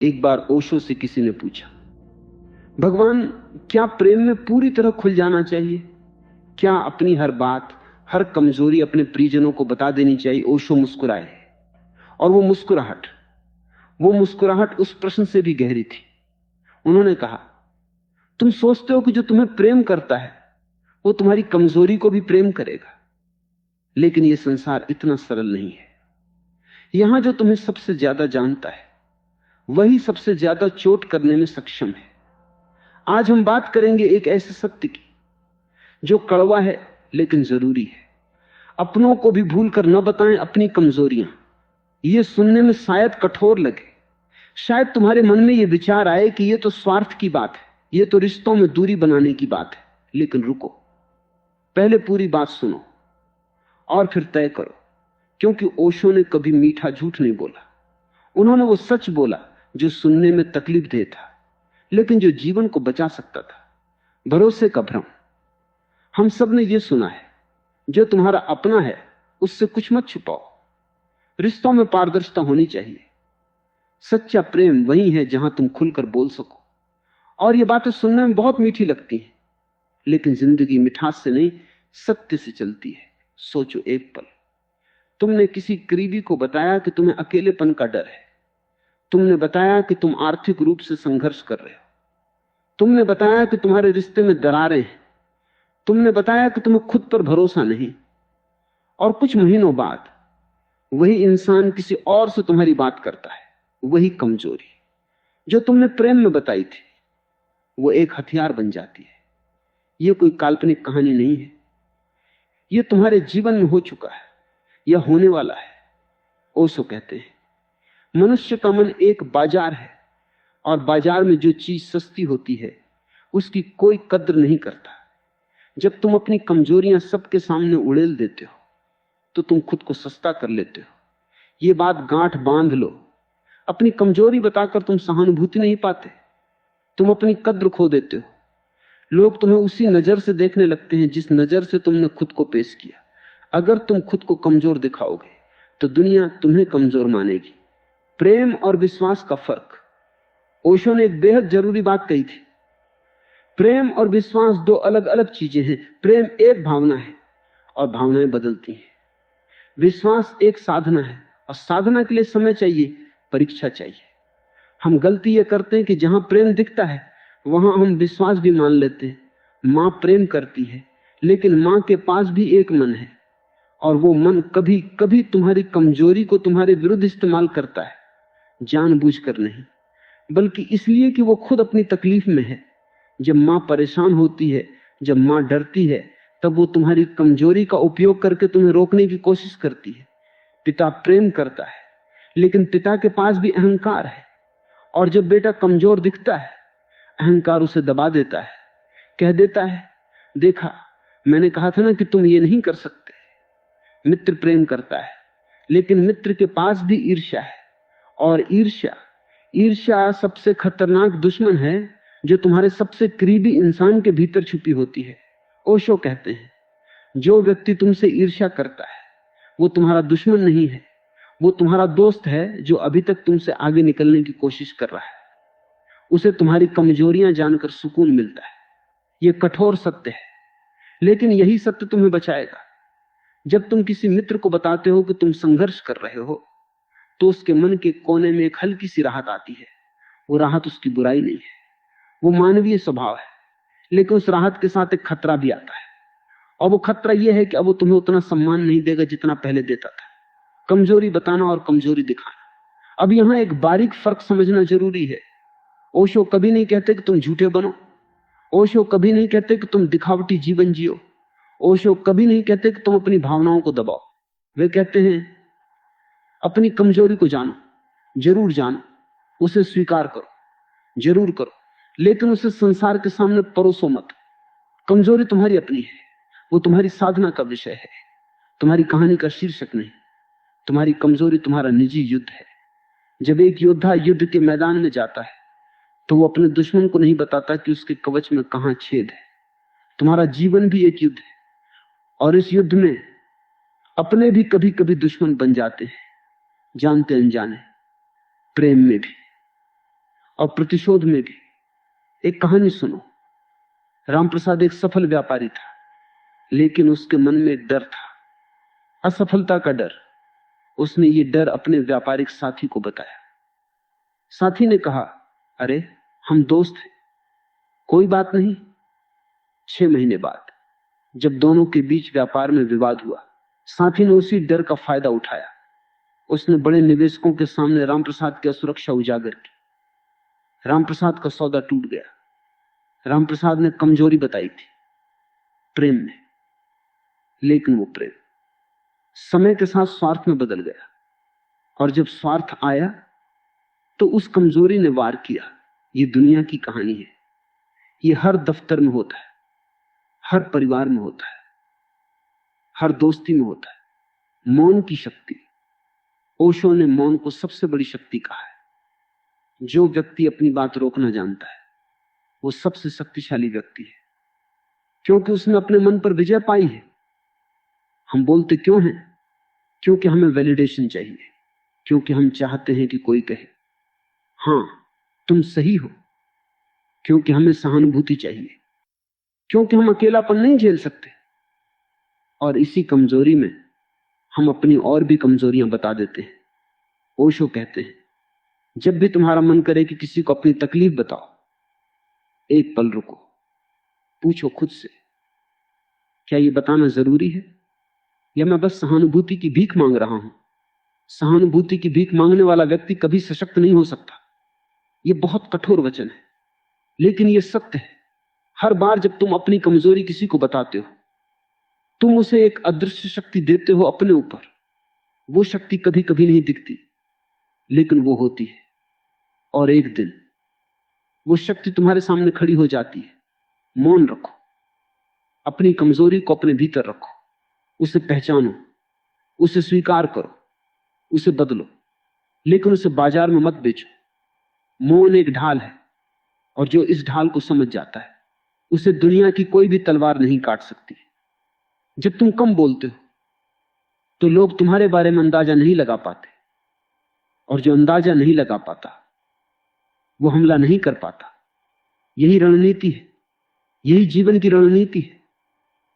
एक बार ओशो से किसी ने पूछा, भगवान, क्या प्रेम में पूरी तरह खुल जाना चाहिए? क्या अपनी हर बात, हर कमजोरी अपने परिजनों को बता देनी चाहिए? ओशो मुस्कुराए, और वो मुस्कुराहट उस प्रश्न से भी गहरी थी। उन्होंने कहा, तुम सोचते हो कि जो तुम्हें प्रेम करता है वो तुम्हारी कमजोरी को भी प्रेम करेगा, लेकिन यह संसार इतना सरल नहीं है। यहां जो तुम्हें सबसे ज्यादा जानता है वही सबसे ज्यादा चोट करने में सक्षम है। आज हम बात करेंगे एक ऐसे सत्य की जो कड़वा है लेकिन जरूरी है। अपनों को भी भूल कर न बताएं अपनी कमजोरियां। यह सुनने में शायद कठोर लगे, शायद तुम्हारे मन में यह विचार आए कि यह तो स्वार्थ की बात है, यह तो रिश्तों में दूरी बनाने की बात है। लेकिन रुको, पहले पूरी बात सुनो और फिर तय करो। क्योंकि ओशो ने कभी मीठा झूठ नहीं बोला। उन्होंने वो सच बोला जो सुनने में तकलीफ दे था, लेकिन जो जीवन को बचा सकता था। भरोसे का भ्रम। हम सब ने यह सुना है, जो तुम्हारा अपना है उससे कुछ मत छुपाओ। रिश्तों में पारदर्शिता होनी चाहिए। सच्चा प्रेम वही है जहां तुम खुलकर बोल सको। और ये बातें सुनने में बहुत मीठी लगती हैं, लेकिन जिंदगी मिठास से नहीं, सत्य से चलती है। सोचो एक पल, तुमने किसी करीबी को बताया कि तुम्हें अकेलेपन का डर है। तुमने बताया कि तुम आर्थिक रूप से संघर्ष कर रहे हो। तुमने बताया कि तुम्हारे रिश्ते में दरारें हैं। तुमने बताया कि तुम्हें खुद पर भरोसा नहीं। और कुछ महीनों बाद वही इंसान किसी और से तुम्हारी बात करता है। वही कमजोरी जो तुमने प्रेम में बताई थी, वो एक हथियार बन जाती है। यह कोई काल्पनिक कहानी नहीं है, यह तुम्हारे जीवन में हो चुका है, यह होने वाला है। ओशो कहते हैं, मनुष्य का मन एक बाजार है, और बाजार में जो चीज सस्ती होती है उसकी कोई कद्र नहीं करता। जब तुम अपनी कमजोरियां सबके सामने उड़ेल देते हो तो तुम खुद को सस्ता कर लेते हो। यह बात गांठ बांध लो। अपनी कमजोरी बताकर तुम सहानुभूति नहीं पाते, तुम अपनी कद्र खो देते हो। लोग तुम्हें उसी नजर से देखने लगते हैं जिस नजर से तुमने खुद को पेश किया। अगर तुम खुद को कमजोर दिखाओगे तो दुनिया तुम्हें कमजोर मानेगी। प्रेम और विश्वास का फर्क। ओशो ने एक बेहद जरूरी बात कही थी। प्रेम और विश्वास दो अलग अलग चीजें हैं। प्रेम एक भावना है और भावनाएं बदलती हैं। विश्वास एक साधना है, और साधना के लिए समय चाहिए, परीक्षा चाहिए। हम गलती यह करते हैं कि जहां प्रेम दिखता है वहां हम विश्वास भी मान लेते हैं। मां प्रेम करती है, लेकिन मां के पास भी एक मन है, और वो मन कभी कभी तुम्हारी कमजोरी को तुम्हारे विरुद्ध इस्तेमाल करता है। जानबूझकर नहीं, बल्कि इसलिए कि वो खुद अपनी तकलीफ में है। जब मां परेशान होती है, जब मां डरती है, तब वो तुम्हारी कमजोरी का उपयोग करके तुम्हें रोकने की कोशिश करती है। पिता प्रेम करता है, लेकिन पिता के पास भी अहंकार है, और जब बेटा कमजोर दिखता है, अहंकार उसे दबा देता है। कह देता है, देखा, मैंने कहा था ना कि तुम ये नहीं कर सकते। मित्र प्रेम करता है, लेकिन मित्र के पास भी ईर्ष्या है, और ईर्ष्या सबसे खतरनाक दुश्मन है जो तुम्हारे सबसे करीबी इंसान के भीतर छुपी होती है। ओशो कहते हैं, जो व्यक्ति तुमसे ईर्ष्या करता है वो तुम्हारा दुश्मन नहीं है, वो तुम्हारा दोस्त है जो अभी तक तुमसे आगे निकलने की कोशिश कर रहा है। उसे तुम्हारी कमजोरियां जानकर सुकून मिलता है। यह कठोर सत्य है, लेकिन यही सत्य तुम्हें बचाएगा। जब तुम किसी मित्र को बताते हो कि तुम संघर्ष कर रहे हो, तो उसके मन के कोने में एक हल्की सी राहत आती है। वो राहत उसकी बुराई नहीं है, वो मानवीय स्वभाव है। लेकिन उस राहत के साथ एक खतरा भी आता है, और वो खतरा यह है कि अब वो तुम्हें उतना सम्मान नहीं देगा जितना पहले देता था। कमजोरी बताना और कमजोरी दिखाना। अब यहां एक बारीक फर्क समझना जरूरी है। ओशो कभी नहीं कहते कि तुम झूठे बनो। ओशो कभी नहीं कहते कि तुम दिखावटी जीवन जियो। ओशो कभी नहीं कहते कि तुम अपनी भावनाओं को दबाओ। वे कहते हैं, अपनी कमजोरी को जानो, जरूर जानो, उसे स्वीकार करो, जरूर करो, लेकिन उसे संसार के सामने परोसो मत। कमजोरी तुम्हारी अपनी है, वो तुम्हारी साधना का विषय है, तुम्हारी कहानी का शीर्षक नहीं। तुम्हारी कमजोरी तुम्हारा निजी युद्ध है। जब एक योद्धा युद्ध के मैदान में जाता है तो वो अपने दुश्मन को नहीं बताता कि उसके कवच में कहां छेद है। तुम्हारा जीवन भी एक युद्ध है, और इस युद्ध में अपने भी कभी कभी दुश्मन बन जाते हैं, जानते अनजाने। प्रेम में भी। और प्रतिशोध में भी। एक कहानी सुनो। रामप्रसाद एक सफल व्यापारी था, लेकिन उसके मन में एक डर था, असफलता का डर। उसने ये डर अपने व्यापारिक साथी को बताया। साथी ने कहा, अरे हम दोस्त हैं, कोई बात नहीं। 6 महीने बाद जब दोनों के बीच व्यापार में विवाद हुआ, साथी ने उसी डर का फायदा उठाया। उसने बड़े निवेशकों के सामने रामप्रसाद की असुरक्षा उजागर की। रामप्रसाद का सौदा टूट गया। रामप्रसाद ने कमजोरी बताई थी, प्रेम में। लेकिन वो प्रेम समय के साथ स्वार्थ में बदल गया, और जब स्वार्थ आया तो उस कमजोरी ने वार किया। ये दुनिया की कहानी है। ये हर दफ्तर में होता है, हर परिवार में होता है, हर दोस्ती में होता है। मौन की शक्ति। ओशो ने मौन को सबसे बड़ी शक्ति कहा है। जो व्यक्ति अपनी बात रोकना जानता है वो सबसे शक्तिशाली व्यक्ति है, क्योंकि उसने अपने मन पर विजय पाई है। हम बोलते क्यों हैं? क्योंकि हमें वैलिडेशन चाहिए, क्योंकि हम चाहते हैं कि कोई कहे हां तुम सही हो, क्योंकि हमें सहानुभूति चाहिए, क्योंकि हम अकेलापन नहीं झेल सकते। और इसी कमजोरी में हम अपनी और भी कमजोरियां बता देते हैं। ओशो कहते हैं, जब भी तुम्हारा मन करे कि किसी को अपनी तकलीफ बताओ, एक पल रुको, पूछो खुद से, क्या ये बताना जरूरी है, या मैं बस सहानुभूति की भीख मांग रहा हूं? सहानुभूति की भीख मांगने वाला व्यक्ति कभी सशक्त नहीं हो सकता। ये बहुत कठोर वचन है, लेकिन ये सत्य है। हर बार जब तुम अपनी कमजोरी किसी को बताते हो, तुम उसे एक अदृश्य शक्ति देते हो अपने ऊपर। वो शक्ति कभी कभी नहीं दिखती, लेकिन वो होती है। और एक दिन वो शक्ति तुम्हारे सामने खड़ी हो जाती है। मौन रखो, अपनी कमजोरी को अपने भीतर रखो, उसे पहचानो, उसे स्वीकार करो, उसे बदलो, लेकिन उसे बाजार में मत बेचो। मौन एक ढाल है, और जो इस ढाल को समझ जाता है उसे दुनिया की कोई भी तलवार नहीं काट सकती। जब तुम कम बोलते हो तो लोग तुम्हारे बारे में अंदाजा नहीं लगा पाते, और जो अंदाजा नहीं लगा पाता वो हमला नहीं कर पाता। यही रणनीति है, यही जीवन की रणनीति है।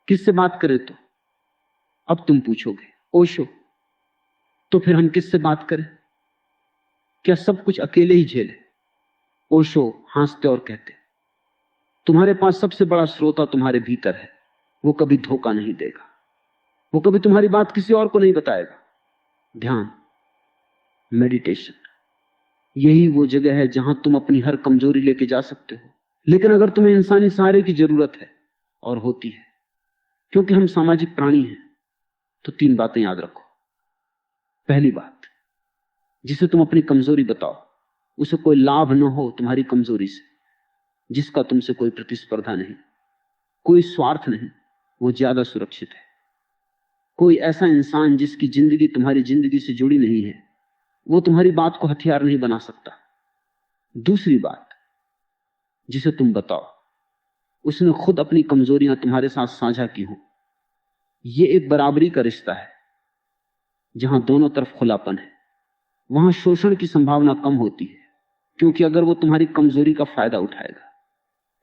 किससे बात करें? तो अब तुम पूछोगे, ओशो, तो फिर हम किससे बात करें? क्या सब कुछ अकेले ही झेले? ओशो हंसते और कहते, तुम्हारे पास सबसे बड़ा श्रोता तुम्हारे भीतर है। वो कभी धोखा नहीं देगा, वो कभी तुम्हारी बात किसी और को नहीं बताएगा। ध्यान, मेडिटेशन, यही वो जगह है जहां तुम अपनी हर कमजोरी लेके जा सकते हो। लेकिन अगर तुम्हें इंसानी सहारे की जरूरत है, और होती है क्योंकि हम सामाजिक प्राणी हैं, तो 3 बातें याद रखो। पहली बात, जिसे तुम अपनी कमजोरी बताओ उसे कोई लाभ न हो तुम्हारी कमजोरी से, जिसका तुमसे कोई प्रतिस्पर्धा नहीं, कोई स्वार्थ नहीं, वो ज्यादा सुरक्षित है। कोई ऐसा इंसान जिसकी जिंदगी तुम्हारी जिंदगी से जुड़ी नहीं है, वो तुम्हारी बात को हथियार नहीं बना सकता। दूसरी बात, जिसे तुम बताओ उसने खुद अपनी कमजोरियां तुम्हारे साथ साझा की हो। ये एक बराबरी का रिश्ता है। जहां दोनों तरफ खुलापन है, वहां शोषण की संभावना कम होती है, क्योंकि अगर वो तुम्हारी कमजोरी का फायदा उठाएगा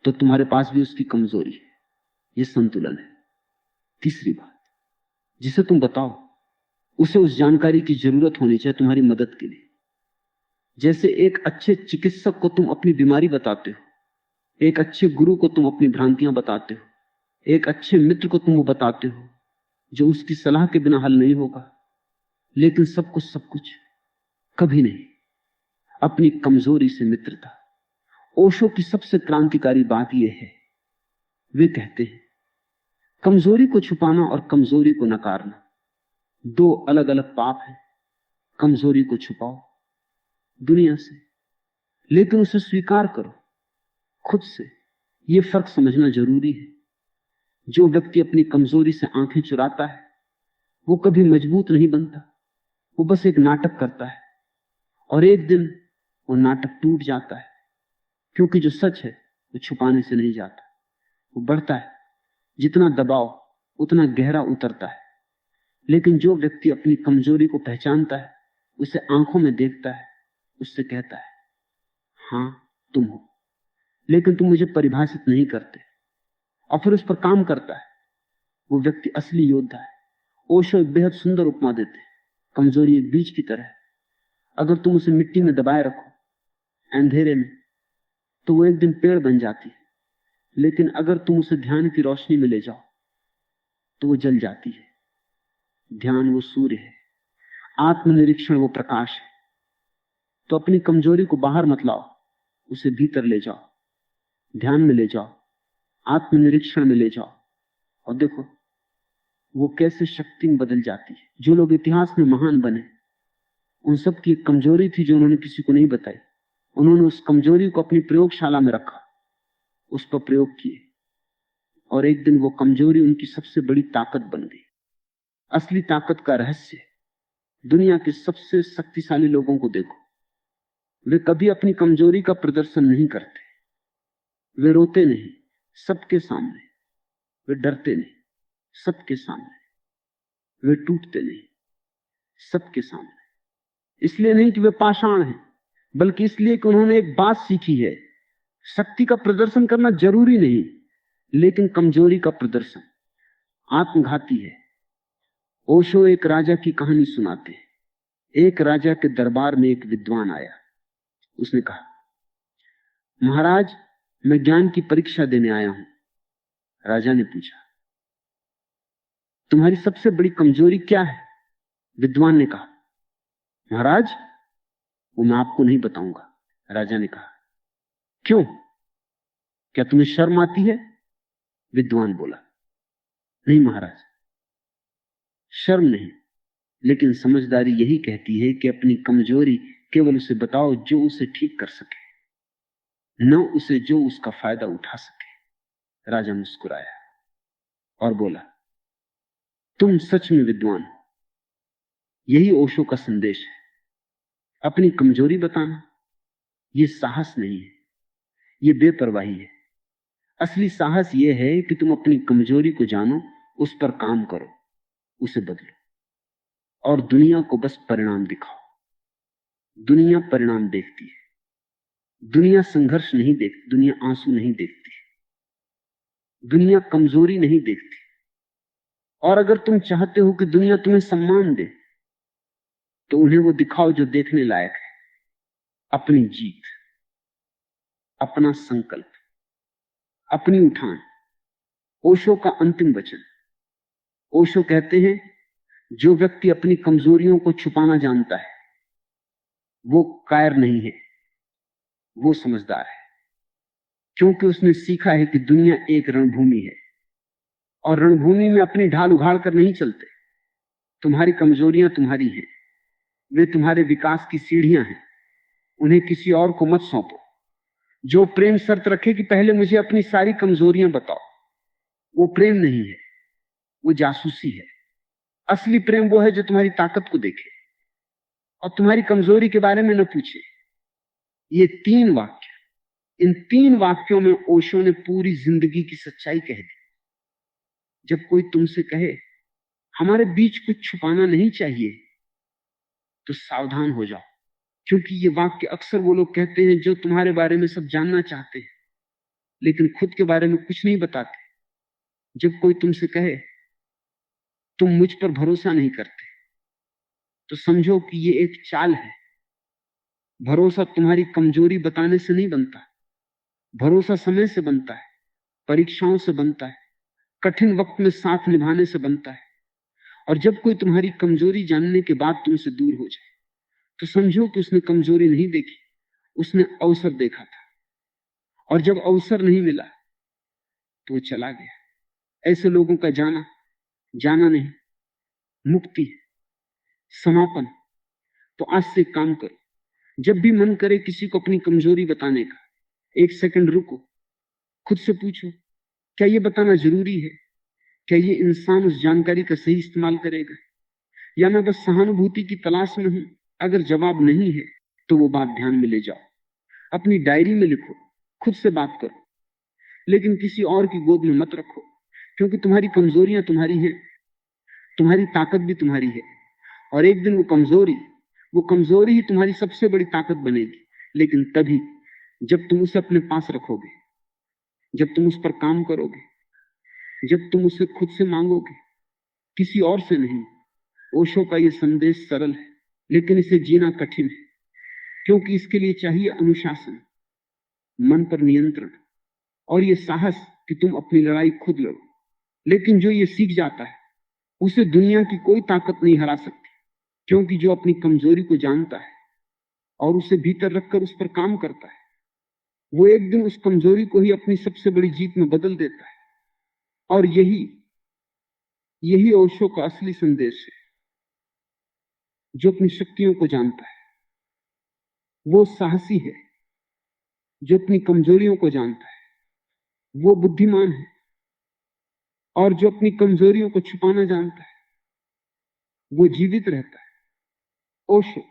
तो तुम्हारे पास भी उसकी कमजोरी है। ये संतुलन है। तीसरी बात, जिसे तुम बताओ उसे उस जानकारी की जरूरत होनी चाहिए तुम्हारी मदद के लिए। जैसे एक अच्छे चिकित्सक को तुम अपनी बीमारी बताते हो, एक अच्छे गुरु को तुम अपनी भ्रांतियां बताते हो, एक अच्छे मित्र को तुम वो बताते हो जो उसकी सलाह के बिना हल नहीं होगा। लेकिन सब कुछ कभी नहीं अपनी कमजोरी से मित्रता। ओशो की सबसे क्रांतिकारी बात यह है, वे कहते हैं कमजोरी को छुपाना और कमजोरी को नकारना 2 अलग अलग पाप हैं। कमजोरी को छुपाओ दुनिया से, लेकिन उसे स्वीकार करो खुद से। यह फर्क समझना जरूरी है। जो व्यक्ति अपनी कमजोरी से आंखें चुराता है वो कभी मजबूत नहीं बनता, वो बस एक नाटक करता है, और एक दिन वो नाटक टूट जाता है, क्योंकि जो सच है वो छुपाने से नहीं जाता, वो बढ़ता है। जितना दबाओ उतना गहरा उतरता है। लेकिन जो व्यक्ति अपनी कमजोरी को पहचानता है, उसे आंखों में देखता है, उससे कहता है, हां तुम हो, लेकिन तुम मुझे परिभाषित नहीं करते। और फिर उस पर काम करता है। वो व्यक्ति असली योद्धा है। ओशो एक बेहद सुंदर उपमा देते हैं, कमजोरी एक बीज की तरह है। अगर तुम उसे मिट्टी में दबाए रखो अंधेरे में, तो वो एक दिन पेड़ बन जाती है। लेकिन अगर तुम उसे ध्यान की रोशनी में ले जाओ तो वो जल जाती है। ध्यान वो सूर्य है, आत्मनिरीक्षण वो प्रकाश है। तो अपनी कमजोरी को बाहर मत लाओ, उसे भीतर ले जाओ, ध्यान में ले जाओ, आत्मनिरीक्षण में ले जाओ, और देखो वो कैसे शक्ति में बदल जाती है। जो लोग इतिहास में महान बने, उन सब की एक कमजोरी थी जो उन्होंने किसी को नहीं बताई। उन्होंने उस कमजोरी को अपनी प्रयोगशाला में रखा, उस पर प्रयोग किए, और एक दिन वो कमजोरी उनकी सबसे बड़ी ताकत बन गई। असली ताकत का रहस्य, दुनिया के सबसे शक्तिशाली लोगों को देखो, वे कभी अपनी कमजोरी का प्रदर्शन नहीं करते। वे रोते नहीं सबके सामने, वे डरते नहीं सबके सामने, वे टूटते नहीं सबके सामने। इसलिए नहीं कि वे पाषाण हैं, बल्कि इसलिए कि उन्होंने एक बात सीखी है, शक्ति का प्रदर्शन करना जरूरी नहीं, लेकिन कमजोरी का प्रदर्शन आत्मघाती है। ओशो एक राजा की कहानी सुनाते हैं। एक राजा के दरबार में एक विद्वान आया। उसने कहा, महाराज, मैं ज्ञान की परीक्षा देने आया हूं। राजा ने पूछा, तुम्हारी सबसे बड़ी कमजोरी क्या है? विद्वान ने कहा, महाराज, वो मैं आपको नहीं बताऊंगा। राजा ने कहा, क्यों? क्या तुम्हें शर्म आती है? विद्वान बोला, नहीं महाराज, शर्म नहीं, लेकिन समझदारी यही कहती है कि अपनी कमजोरी केवल उसे बताओ जो उसे ठीक कर सके, न उसे जो उसका फायदा उठा सके। राजा मुस्कुराया और बोला, तुम सच में विद्वान हो। यही ओशो का संदेश है। अपनी कमजोरी बताना यह साहस नहीं है, यह बेपरवाही है। असली साहस यह है कि तुम अपनी कमजोरी को जानो, उस पर काम करो, उसे बदलो, और दुनिया को बस परिणाम दिखाओ। दुनिया परिणाम देखती है, दुनिया संघर्ष नहीं देखती, दुनिया आंसू नहीं देखती, दुनिया कमजोरी नहीं देखती। और अगर तुम चाहते हो कि दुनिया तुम्हें सम्मान दे, तो उन्हें वो दिखाओ जो देखने लायक है। अपनी जीत, अपना संकल्प, अपनी उठान। ओशो का अंतिम वचन। ओशो कहते हैं, जो व्यक्ति अपनी कमजोरियों को छुपाना जानता है वो कायर नहीं है, वो समझदार है। क्योंकि उसने सीखा है कि दुनिया एक रणभूमि है, और रणभूमि में अपनी ढाल उघाड़ कर नहीं चलते। तुम्हारी कमजोरियां तुम्हारी हैं, वे तुम्हारे विकास की सीढ़ियां हैं, उन्हें किसी और को मत सौंपो। जो प्रेम शर्त रखे कि पहले मुझे अपनी सारी कमजोरियां बताओ, वो प्रेम नहीं है, वो जासूसी है। असली प्रेम वो है जो तुम्हारी ताकत को देखे और तुम्हारी कमजोरी के बारे में न पूछे। ये 3 वाक्य, इन 3 वाक्यों में ओशो ने पूरी जिंदगी की सच्चाई कह दी। जब कोई तुमसे कहे हमारे बीच कुछ छुपाना नहीं चाहिए, तो सावधान हो जाओ, क्योंकि ये वाक्य अक्सर वो लोग कहते हैं जो तुम्हारे बारे में सब जानना चाहते हैं, लेकिन खुद के बारे में कुछ नहीं बताते। जब कोई तुमसे कहे तुम मुझ पर भरोसा नहीं करते, तो समझो कि ये एक चाल है। भरोसा तुम्हारी कमजोरी बताने से नहीं बनता, भरोसा समय से बनता है, परीक्षाओं से बनता है, कठिन वक्त में साथ निभाने से बनता है। और जब कोई तुम्हारी कमजोरी जानने के बाद तुमसे दूर हो जाए, तो समझो कि उसने कमजोरी नहीं देखी, उसने अवसर देखा था, और जब अवसर नहीं मिला तो वो चला गया। ऐसे लोगों का जाना जाना नहीं, मुक्ति, समापन। तो आज से काम करो, जब भी मन करे किसी को अपनी कमजोरी बताने का, 1 सेकंड रुको, खुद से पूछो, क्या ये बताना जरूरी है? क्या ये इंसान उस जानकारी का सही इस्तेमाल करेगा, या मैं बस सहानुभूति की तलाश में हूं? अगर जवाब नहीं है तो वो बात ध्यान में ले जाओ, अपनी डायरी में लिखो, खुद से बात करो, लेकिन किसी और की गोद में मत रखो। क्योंकि तुम्हारी कमजोरियां तुम्हारी हैं, तुम्हारी ताकत भी तुम्हारी है, और एक दिन वो कमजोरी ही तुम्हारी सबसे बड़ी ताकत बनेगी। लेकिन तभी जब तुम उसे अपने पास रखोगे, जब तुम उस पर काम करोगे, जब तुम उसे खुद से मांगोगे, किसी और से नहीं। ओशो का यह संदेश सरल है, लेकिन इसे जीना कठिन है, क्योंकि इसके लिए चाहिए अनुशासन, मन पर नियंत्रण और यह साहस कि तुम अपनी लड़ाई खुद लड़ो। लेकिन जो ये सीख जाता है उसे दुनिया की कोई ताकत नहीं हरा सकती, क्योंकि जो अपनी कमजोरी को जानता है और उसे भीतर रखकर उस पर काम करता है, वो एक दिन उस कमजोरी को ही अपनी सबसे बड़ी जीत में बदल देता है। और यही यही ओशो का असली संदेश है। जो अपनी शक्तियों को जानता है वो साहसी है, जो अपनी कमजोरियों को जानता है वो बुद्धिमान है, और जो अपनी कमजोरियों को छुपाना जानता है वो जीवित रहता है। ओशो।